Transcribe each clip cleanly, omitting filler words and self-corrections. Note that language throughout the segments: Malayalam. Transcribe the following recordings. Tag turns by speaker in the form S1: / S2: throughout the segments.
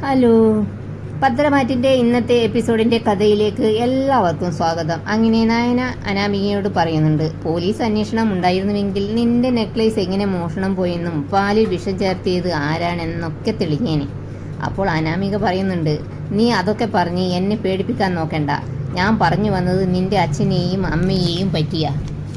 S1: ഹലോ, പത്രമാറ്റിൻ്റെ ഇന്നത്തെ എപ്പിസോഡിൻ്റെ കഥയിലേക്ക് എല്ലാവർക്കും സ്വാഗതം. അങ്ങനെ നയന അനാമികയോട് പറയുന്നുണ്ട്, പോലീസ് അന്വേഷണം ഉണ്ടായിരുന്നുവെങ്കിൽ നിന്റെ നെക്ലേസ് എങ്ങനെ മോഷണം പോയെന്നും പാലിൽ വിഷം ചേർത്തിയത് ആരാണെന്നൊക്കെ തെളിഞ്ഞേനെ. അപ്പോൾ അനാമിക പറയുന്നുണ്ട്, നീ അതൊക്കെ പറഞ്ഞ് എന്നെ പേടിപ്പിക്കാൻ നോക്കണ്ട. ഞാൻ പറഞ്ഞു വന്നത് നിന്റെ അച്ഛനെയും അമ്മയെയും പറ്റിയാ.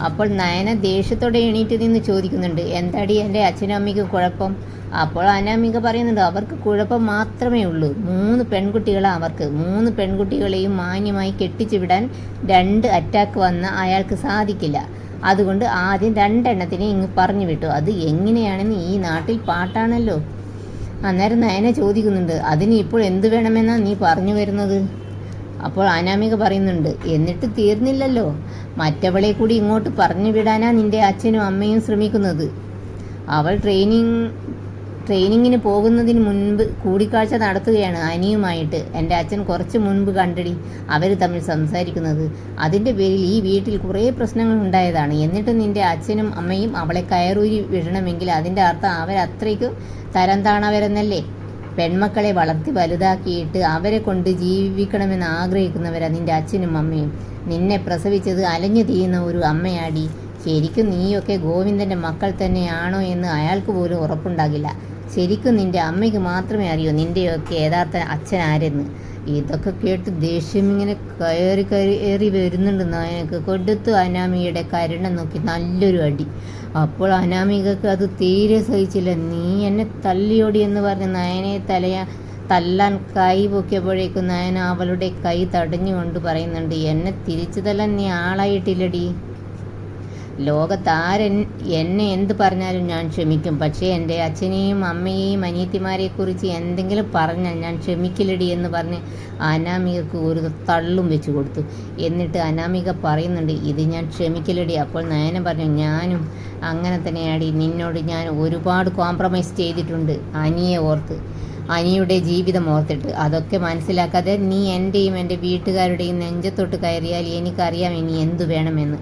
S1: അപ്പോൾ നയന ദേഷ്യത്തോടെ എണീറ്റ് നിന്ന് ചോദിക്കുന്നുണ്ട്, എന്താടി എൻ്റെ അച്ഛനും അമ്മയ്ക്കും കുഴപ്പം? അപ്പോൾ അനാമിക പറയുന്നുണ്ട്, അവർക്ക് കുഴപ്പം മാത്രമേ ഉള്ളൂ. 3 പെൺകുട്ടികളാണ് അവർക്ക്. 3 പെൺകുട്ടികളെയും മാന്യമായി കെട്ടിച്ചു വിടാൻ 2 അറ്റാക്ക് വന്ന അയാൾക്ക് സാധിക്കില്ല. അതുകൊണ്ട് ആദ്യം 2 എണ്ണത്തിനെ ഇങ്ങ് പറഞ്ഞു വിട്ടു. അത് എങ്ങനെയാണെന്ന് ഈ നാട്ടിൽ പാട്ടാണല്ലോ. അന്നേരം നയന ചോദിക്കുന്നുണ്ട്, അതിന് ഇപ്പോൾ എന്ത് വേണമെന്നാണ് നീ പറഞ്ഞു വരുന്നത്? അപ്പോൾ അനാമിക പറയുന്നുണ്ട്, എന്നിട്ട് തീർന്നില്ലല്ലോ, മറ്റവളെ കൂടി ഇങ്ങോട്ട് പറഞ്ഞു വിടാനാ നിന്റെ അച്ഛനും അമ്മയും ശ്രമിക്കുന്നത്. അവൾ ട്രെയിനിങ്ങിന് പോകുന്നതിന് മുൻപ് കൂടിക്കാഴ്ച നടത്തുകയാണ് അനിയുമായിട്ട്. എൻ്റെ അച്ഛൻ കുറച്ച് മുൻപ് കണ്ടടി അവർ തമ്മിൽ സംസാരിക്കുന്നത്. അതിൻ്റെ പേരിൽ ഈ വീട്ടിൽ കുറേ പ്രശ്നങ്ങൾ ഉണ്ടായതാണ്. എന്നിട്ട് നിൻ്റെ അച്ഛനും അമ്മയും അവളെ കയറൂരി വിടണമെങ്കിൽ അതിൻ്റെ അർത്ഥം അവരത്രയ്ക്കും തരം താണവരെന്നല്ലേ. പെൺമക്കളെ വളർത്തി വലുതാക്കിയിട്ട് അവരെ കൊണ്ട് ജീവിക്കണമെന്ന് ആഗ്രഹിക്കുന്നവരാ നിൻ്റെ അച്ഛനും അമ്മയും. നിന്നെ പ്രസവിച്ചത് അലഞ്ഞു തീയുന്ന ഒരു അമ്മയാടി. ശരിക്കും നീയൊക്കെ ഗോവിന്ദൻ്റെ മക്കൾ തന്നെയാണോ എന്ന് അയാൾക്ക് പോലും ഉറപ്പുണ്ടാകില്ല. ശരിക്കും നിൻ്റെ അമ്മയ്ക്ക് മാത്രമേ അറിയൂ നിൻ്റെയൊക്കെ യഥാർത്ഥ അച്ഛൻ ആരെന്ന്. ഇതൊക്കെ കേട്ട് ദേഷ്യം ഇങ്ങനെ കയറി വരുന്നുണ്ട് നയനക്ക്. കൊടുത്തു അനാമികയുടെ കരുണം നോക്കി നല്ലൊരു അടി. അപ്പോൾ അനാമികക്ക് അത് തീരെ സഹിച്ചില്ല. നീ എന്നെ തല്ലിയോടി എന്ന് പറഞ്ഞ് നയനെ തല്ലാൻ കൈ പൊക്കിയപ്പോഴേക്കും നയന അവളുടെ കൈ തടഞ്ഞുകൊണ്ട് പറയുന്നുണ്ട്, എന്നെ തിരിച്ചു തല്ലാൻ നീ ആളായിട്ടില്ലടി. എന്നെ എന്ത് പറഞ്ഞാലും ഞാൻ ക്ഷമിക്കും. പക്ഷേ എൻ്റെ അച്ഛനെയും അമ്മയെയും അനിയത്തിമാരെക്കുറിച്ച് എന്തെങ്കിലും പറഞ്ഞാൽ ഞാൻ ക്ഷമിക്കില്ലടി എന്ന് പറഞ്ഞ് അനാമികക്ക് ഒരു തള്ളും വെച്ച് കൊടുത്തു. എന്നിട്ട് അനാമിക പറയുന്നുണ്ട്, ഇത് ഞാൻ ക്ഷമിക്കില്ലടി. അപ്പോൾ നയന പറഞ്ഞു, ഞാനും അങ്ങനെ തന്നെയാടി. നിന്നോട് ഞാൻ ഒരുപാട് കോംപ്രമൈസ് ചെയ്തിട്ടുണ്ട് അനിയെ ഓർത്ത്, അനിയുടെ ജീവിതം ഓർത്തിട്ട്. അതൊക്കെ മനസ്സിലാക്കാതെ നീ എൻ്റെയും എൻ്റെ വീട്ടുകാരുടെയും നെഞ്ചത്തൊട്ട് കയറിയാൽ എനിക്കറിയാം ഇനി എന്തു വേണമെന്ന്.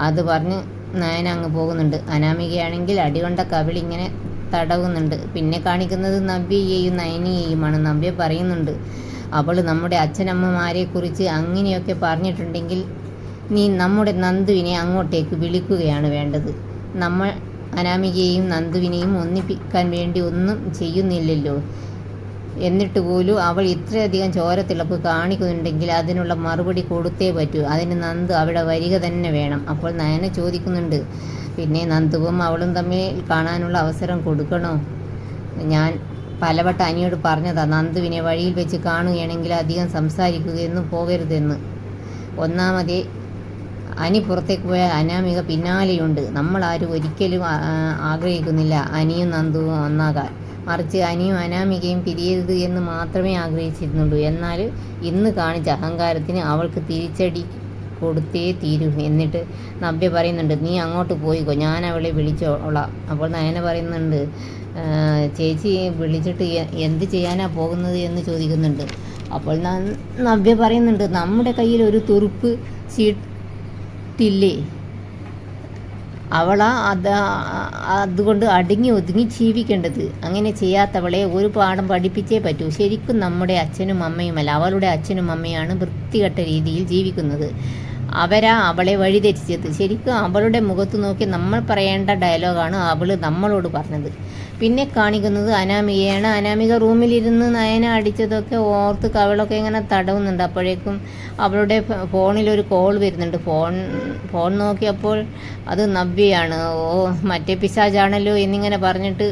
S1: അത് പറഞ്ഞ് നയന അങ്ങ് പോകുന്നുണ്ട്. അനാമികയാണെങ്കിൽ അടികൊണ്ട കവിളിങ്ങനെ തടവുന്നുണ്ട്. പിന്നെ കാണിക്കുന്നത് നവ്യയെയും നയനിയെയുമാണ്. നവ്യ പറയുന്നുണ്ട്, അവൾ നമ്മുടെ അച്ഛനമ്മമാരെക്കുറിച്ച് അങ്ങനെയൊക്കെ പറഞ്ഞിട്ടുണ്ടെങ്കിൽ നീ നമ്മുടെ നന്ദുവിനെ അങ്ങോട്ടേക്ക് വിളിക്കുകയാണ് വേണ്ടത്. നമ്മൾ അനാമികയെയും നന്ദുവിനെയും ഒന്നിപ്പിക്കാൻ വേണ്ടി ഒന്നും ചെയ്യുന്നില്ലല്ലോ. എന്നിട്ട് പോലും അവൾ ഇത്രയധികം ചോരത്തിളപ്പ് കാണിക്കുന്നുണ്ടെങ്കിൽ അതിനുള്ള മറുപടി കൊടുത്തേ പറ്റൂ. അതിന് നന്ദു അവിടെ വരിക തന്നെ വേണം. അപ്പോൾ നയന ചോദിക്കുന്നുണ്ട്, പിന്നെ നന്ദുവും അവളും തമ്മിൽ കാണാനുള്ള അവസരം കൊടുക്കണോ? ഞാൻ പലവട്ടം അനിയോട് പറഞ്ഞതാ, നന്ദുവിനെ വഴിയിൽ വെച്ച് കാണുകയാണെങ്കിൽ അധികം സംസാരിക്കുകയൊന്നും പോകരുതെന്ന്. ഒന്നാമതേ അനി പുറത്തേക്ക് പോയാൽ അനാമിക പിന്നാലെയുണ്ട്. നമ്മളാരും ഒരിക്കലും ആഗ്രഹിക്കുന്നില്ല അനിയും നന്ദുവും ഒന്നാകാൻ. മറിച്ച് അനിയും അനാമികയും പിരിയരുത് എന്ന് മാത്രമേ ആഗ്രഹിച്ചിരുന്നുള്ളൂ. എന്നാൽ ഇന്ന് കാണിച്ച അഹങ്കാരത്തിന് അവൾക്ക് തിരിച്ചടി കൊടുത്തേ തീരൂ. എന്നിട്ട് നവ്യ പറയുന്നുണ്ട്, നീ അങ്ങോട്ട് പോയിക്കോ, ഞാൻ അവളെ വിളിച്ചോളാം. അപ്പോൾ നയന പറയുന്നുണ്ട്, ചേച്ചി വിളിച്ചിട്ട് എന്ത് ചെയ്യാനാ പോകുന്നത് എന്ന് ചോദിക്കുന്നുണ്ട്. അപ്പോൾ നവ്യ പറയുന്നുണ്ട്, നമ്മുടെ കയ്യിൽ ഒരു തുറുപ്പ് സീറ്റില്ലേ, അവളാ അതുകൊണ്ട് അടങ്ങി ഒതുങ്ങി ജീവിക്കേണ്ടത്. അങ്ങനെ ചെയ്യാത്തവളെ ഒരു പാഠം പഠിപ്പിച്ചേ പറ്റൂ. ശരിക്കും നമ്മുടെ അച്ഛനും അമ്മയുമല്ല, അവളുടെ അച്ഛനും അമ്മയാണ് വൃത്തികെട്ട രീതിയിൽ ജീവിക്കുന്നത്. അവരാ അവളെ വഴിതെറ്റിച്ചത്. ശരിക്കും അവളുടെ മുഖത്ത് നോക്കി നമ്മൾ പറയേണ്ട ഡയലോഗാണ് അവൾ നമ്മളോട് പറഞ്ഞത്. പിന്നെ കാണിക്കുന്നത് അനാമികയാണ്. അനാമിക റൂമിലിരുന്ന് നയന അടിച്ചതൊക്കെ ഓർത്ത് കവളൊക്കെ ഇങ്ങനെ തടവുന്നുണ്ട്. അപ്പോഴേക്കും അവളുടെ ഫോണിലൊരു കോൾ വരുന്നുണ്ട്. ഫോൺ നോക്കിയപ്പോൾ അത് നവ്യയാണ്. മറ്റേ പിശാചാണല്ലോ എന്നിങ്ങനെ പറഞ്ഞിട്ട്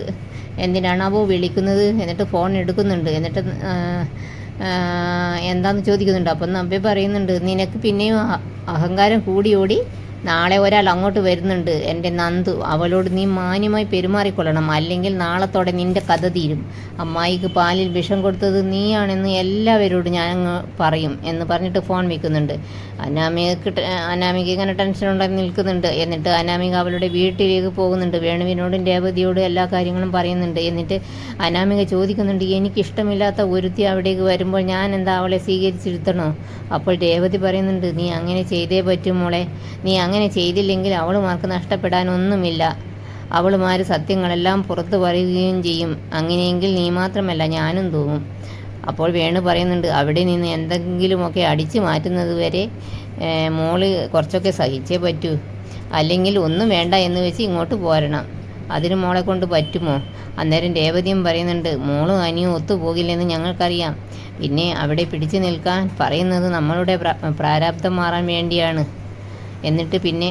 S1: എന്തിനാണാവോ വിളിക്കുന്നത്. എന്നിട്ട് ഫോൺ എടുക്കുന്നുണ്ട്. എന്നിട്ട് എന്താണെന്ന് ചോദിക്കുന്നുണ്ട്. അപ്പം നവ്യ പറയുന്നുണ്ട്, നിനക്ക് പിന്നെയും അഹങ്കാരം കൂടിയോടി. നാളെ ഒരാൾ അങ്ങോട്ട് വരുന്നുണ്ട്, എൻ്റെ നന്ദു. അവളോട് നീ മാന്യമായി പെരുമാറിക്കൊള്ളണം, അല്ലെങ്കിൽ നാളത്തോടെ നിൻ്റെ കഥ തീരും. അമ്മായിക്ക് പാലിൽ വിഷം കൊടുത്തത് നീയാണെന്ന് എല്ലാവരോടും ഞാൻ പറയും എന്ന് പറഞ്ഞിട്ട് ഫോൺ വയ്ക്കുന്നുണ്ട്. അനാമിക ഇങ്ങനെ ടെൻഷൻ ഉണ്ടാക്കി നിൽക്കുന്നുണ്ട്. എന്നിട്ട് അനാമിക അവളുടെ വീട്ടിലേക്ക് പോകുന്നുണ്ട്. വേണുവിനോടും രേവതിയോടും എല്ലാ കാര്യങ്ങളും പറയുന്നുണ്ട്. എന്നിട്ട് അനാമിക ചോദിക്കുന്നുണ്ട്, എനിക്കിഷ്ടമില്ലാത്ത ഒരുത്തി അവിടേക്ക് വരുമ്പോൾ ഞാൻ എന്താ അവളെ സ്വീകരിച്ചിരുത്തണോ? അപ്പോൾ രേവതി പറയുന്നുണ്ട്, നീ അങ്ങനെ ചെയ്തേ പറ്റും മോളെ. നീ അങ്ങനെ ചെയ്തില്ലെങ്കിൽ അവളുമാർക്ക് നഷ്ടപ്പെടാനൊന്നുമില്ല. അവളുമാർ സത്യങ്ങളെല്ലാം പുറത്തു പറയുകയും ചെയ്യും. അങ്ങനെയെങ്കിൽ നീ മാത്രമല്ല ഞാനും തൂങ്ങും. അപ്പോൾ വേണു പറയുന്നുണ്ട്, അവിടെ നിന്ന് എന്തെങ്കിലുമൊക്കെ അടിച്ചു മാറ്റുന്നത് വരെ മോള് കുറച്ചൊക്കെ സഹിച്ചേ പറ്റൂ, അല്ലെങ്കിൽ ഒന്നും വേണ്ട എന്ന് വെച്ച് ഇങ്ങോട്ട് പോരണം. അതിന് മോളെ കൊണ്ട് പറ്റുമോ? അന്നേരം രേവതിയും പറയുന്നുണ്ട്, മോളും അനിയും ഒത്തുപോകില്ലെന്ന് ഞങ്ങൾക്കറിയാം. പിന്നെ അവിടെ പിടിച്ചു നിൽക്കാൻ പറയുന്നത് നമ്മളുടെ പ്രാരാബ്ധം മാറാൻ വേണ്ടിയാണ്. എന്നിട്ട് പിന്നെ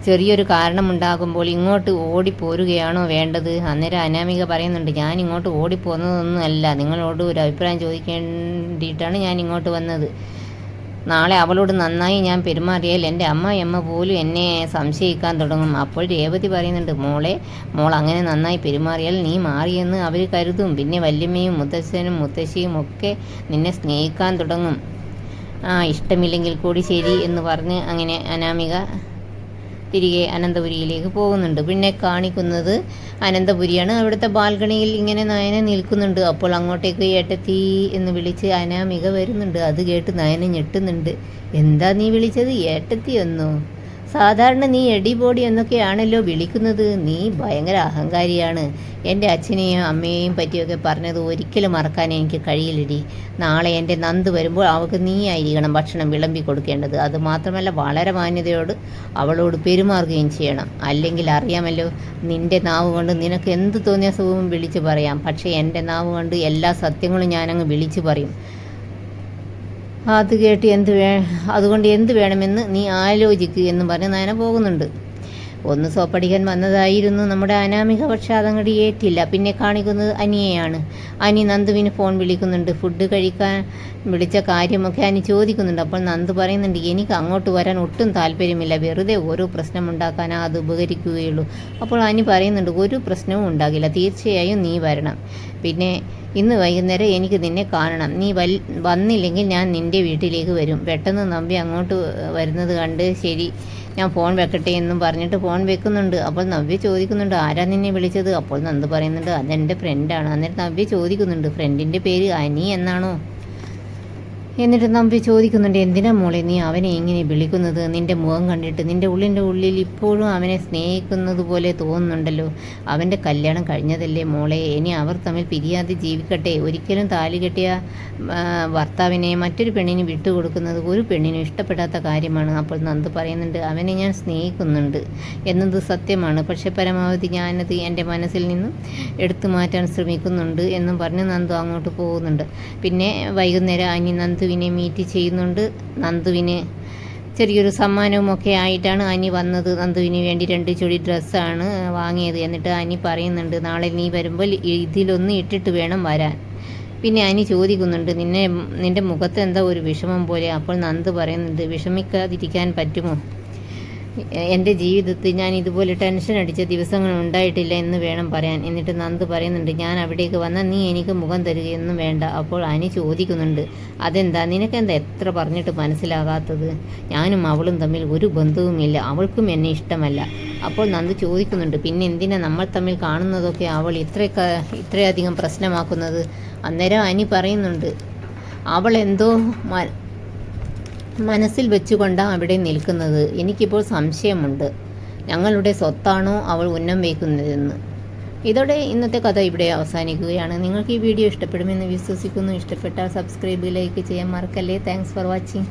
S1: ചെറിയൊരു കാരണമുണ്ടാകുമ്പോൾ ഇങ്ങോട്ട് ഓടിപ്പോരുകയാണോ വേണ്ടത്? അന്നേരം അനാമിക പറയുന്നുണ്ട്, ഞാൻ ഇങ്ങോട്ട് ഓടിപ്പോകുന്നതൊന്നുമല്ല, നിങ്ങളോട് ഒരു അഭിപ്രായം ചോദിക്കേണ്ടിയിട്ടാണ് ഞാൻ ഇങ്ങോട്ട് വന്നത്. നാളെ അവളോട് നന്നായി ഞാൻ പെരുമാറിയാൽ എൻ്റെ അമ്മ പോലും എന്നെ സംശയിക്കാൻ തുടങ്ങും. അപ്പോൾ രേവതി പറയുന്നുണ്ട്, മോൾ അങ്ങനെ നന്നായി പെരുമാറിയാൽ നീ മാറിയെന്ന് അവർ കരുതും. പിന്നെ വല്യമ്മയും മുത്തച്ഛനും മുത്തശ്ശിയും ഒക്കെ നിന്നെ സ്നേഹിക്കാൻ തുടങ്ങും. ഇഷ്ടമില്ലെങ്കിൽ കൂടി ശരി എന്ന് പറഞ്ഞ് അങ്ങനെ അനാമിക തിരികെ അനന്തപുരിയിലേക്ക് പോകുന്നുണ്ട്. പിന്നെ കാണിക്കുന്നത് അനന്തപുരിയാണ്. അവിടുത്തെ ബാൽക്കണിയിൽ ഇങ്ങനെ നയന നിൽക്കുന്നുണ്ട്. അപ്പോൾ അങ്ങോട്ടേക്ക് ഏട്ടത്തി എന്ന് വിളിച്ച് അനാമിക വരുന്നുണ്ട്. അത് കേട്ട് നയന ഞെട്ടുന്നുണ്ട്. എന്താ നീ വിളിച്ചത്? ഏട്ടത്തി എന്നോ? സാധാരണ നീ എടിബോഡി എന്നൊക്കെയാണല്ലോ വിളിക്കുന്നത്. നീ ഭയങ്കര അഹങ്കാരിയാണ്. എൻ്റെ അച്ഛനെയും അമ്മയെയും പറ്റിയൊക്കെ പറഞ്ഞത് ഒരിക്കലും മറക്കാൻ എനിക്ക് കഴിയില്ലടി. നാളെ എൻ്റെ നന്ദു വരുമ്പോൾ അവൾക്ക് നീ ആയിരിക്കണം ഭക്ഷണം വിളമ്പി കൊടുക്കേണ്ടത്. അതുമാത്രമല്ല വളരെ മാന്യതയോട് അവളോട് പെരുമാറുകയും ചെയ്യണം. അല്ലെങ്കിൽ അറിയാമല്ലോ, നിൻ്റെ നാവ് കൊണ്ട് നിനക്ക് എന്ത് തോന്നിയ സുഖവും വിളിച്ചു പറയാം. പക്ഷേ എൻ്റെ നാവ് കൊണ്ട് എല്ലാ സത്യങ്ങളും ഞാനങ്ങ് വിളിച്ചു പറയും. അത് കേട്ട് അതുകൊണ്ട് എന്ത് വേണമെന്ന് നീ ആലോചിക്കുക എന്ന് പറഞ്ഞ് നയന പോകുന്നുണ്ട്. ഒന്ന് സോപ്പടിക്കാൻ വന്നതായിരുന്നു നമ്മുടെ അനാമിക, പക്ഷെ അതങ്ങോട്ട് ഏറ്റില്ല. പിന്നെ കാണിക്കുന്നത് അനിയെയാണ്. അനി നന്ദുവിന് ഫോൺ വിളിക്കുന്നുണ്ട്. ഫുഡ് കഴിക്കാൻ വിളിച്ച കാര്യമൊക്കെ അനി ചോദിക്കുന്നുണ്ട്. അപ്പോൾ നന്ദു പറയുന്നുണ്ട്, എനിക്ക് അങ്ങോട്ട് വരാൻ ഒട്ടും താല്പര്യമില്ല, വെറുതെ ഓരോ പ്രശ്നമുണ്ടാക്കാനാ അത് ഉപകരിക്കുകയുള്ളൂ. അപ്പോൾ അനി പറയുന്നുണ്ട്, ഒരു പ്രശ്നവും ഉണ്ടാകില്ല, തീർച്ചയായും നീ വരണം. പിന്നെ ഇന്ന് വൈകുന്നേരം എനിക്ക് നിന്നെ കാണണം. നീ വന്നില്ലെങ്കിൽ ഞാൻ നിൻ്റെ വീട്ടിലേക്ക് വരും. പെട്ടെന്ന് നമ്പി അങ്ങോട്ട് വരുന്നത് കണ്ട് ശരി ഞാൻ ഫോൺ വെക്കട്ടെ എന്നും പറഞ്ഞിട്ട് ഫോൺ വെക്കുന്നുണ്ട്. അപ്പോൾ നവ്യ ചോദിക്കുന്നുണ്ട്, ആരാ നിന്നെ വിളിച്ചത്? അപ്പോൾ നന്ദു പറയുന്നുണ്ട്, അതെൻ്റെ ഫ്രണ്ടാണ്. എന്നിട്ട് നവ്യ ചോദിക്കുന്നുണ്ട്, ഫ്രണ്ടിൻ്റെ പേര് അനി എന്നാണോ? എന്നിട്ട് നമ്പി ചോദിക്കുന്നുണ്ട്, എന്തിനാ മോളെ നീ അവനെ ഇങ്ങനെ വിളിക്കുന്നത്? നിൻ്റെ മുഖം കണ്ടിട്ട് നിൻ്റെ ഉള്ളിൽ ഇപ്പോഴും അവനെ സ്നേഹിക്കുന്നത് പോലെ തോന്നുന്നുണ്ടല്ലോ. അവൻ്റെ കല്യാണം കഴിഞ്ഞതല്ലേ മോളെ, ഇനി അവർ തമ്മിൽ പിരിയാതെ ജീവിക്കട്ടെ. ഒരിക്കലും താലി കെട്ടിയ ഭർത്താവിനെ മറ്റൊരു പെണ്ണിന് വിട്ടുകൊടുക്കുന്നത് ഒരു പെണ്ണിനും ഇഷ്ടപ്പെടാത്ത കാര്യമാണ്. അപ്പോൾ നന്ദു പറയുന്നുണ്ട്, അവനെ ഞാൻ സ്നേഹിക്കുന്നുണ്ട് എന്നത് സത്യമാണ്, പക്ഷെ പരമാവധി ഞാനത് എൻ്റെ മനസ്സിൽ നിന്നും എടുത്തു മാറ്റാൻ ശ്രമിക്കുന്നുണ്ട് എന്നും പറഞ്ഞ് നന്ദു അങ്ങോട്ട് പോകുന്നുണ്ട്. പിന്നെ വൈകുന്നേരം അനി നന്ദുവിനെ മീറ്റ് ചെയ്യുന്നുണ്ട്. നന്ദുവിന് ചെറിയൊരു സമ്മാനവുമൊക്കെ ആയിട്ടാണ് അനി വന്നത്. നന്ദുവിന് വേണ്ടി 2 ജോഡി ഡ്രസ്സാണ് വാങ്ങിയത്. എന്നിട്ട് അനി പറയുന്നുണ്ട്, നാളെ നീ വരുമ്പോൾ ഇതിലൊന്ന് ഇട്ടിട്ട് വേണം വരാൻ. പിന്നെ അനി ചോദിക്കുന്നുണ്ട്, നിൻ്റെ മുഖത്ത് എന്താ ഒരു വിഷമം പോലെ? അപ്പോൾ നന്ദു പറയുന്നുണ്ട്, വിഷമിക്കാതിരിക്കാൻ പറ്റുമോ? എൻ്റെ ജീവിതത്തിൽ ഞാൻ ഇതുപോലെ ടെൻഷൻ അടിച്ച ദിവസങ്ങൾ ഉണ്ടായിട്ടില്ല എന്ന് വേണം പറയാൻ. എന്നിട്ട് നന്ദു പറയുന്നുണ്ട്, ഞാൻ അവിടേക്ക് വന്നാൽ നീ എനിക്ക് മുഖം തരികയൊന്നും വേണ്ട. അപ്പോൾ അനി ചോദിക്കുന്നുണ്ട്, അതെന്താ നിനക്കെന്താ എത്ര പറഞ്ഞിട്ട് മനസ്സിലാകാത്തത്? ഞാനും അവളും തമ്മിൽ ഒരു ബന്ധവുമില്ല, അവൾക്കും എന്നെ ഇഷ്ടമല്ല. അപ്പോൾ നന്ദു ചോദിക്കുന്നുണ്ട്, പിന്നെ എന്തിനാ നമ്മൾ തമ്മിൽ കാണുന്നതൊക്കെ അവൾ ഇത്രയധികം പ്രശ്നമാക്കുന്നത്? അന്നേരം അനി പറയുന്നുണ്ട്, അവൾ എന്തോ മനസ്സിൽ വെച്ചുകൊണ്ടാണ് അവിടെ നിൽക്കുന്നത്. എനിക്കിപ്പോൾ സംശയമുണ്ട്, ഞങ്ങളുടെ സ്വത്താണോ അവൾ ഉന്നം വയ്ക്കുന്നതെന്ന്. ഇതോടെ ഇന്നത്തെ കഥ ഇവിടെ അവസാനിക്കുകയാണ്. നിങ്ങൾക്ക് ഈ വീഡിയോ ഇഷ്ടപ്പെടുമെന്ന് വിശ്വസിക്കുന്നു. ഇഷ്ടപ്പെട്ടാൽ സബ്സ്ക്രൈബ്, ലൈക്ക് ചെയ്യാൻ മറക്കല്ലേ. Thanks for watching.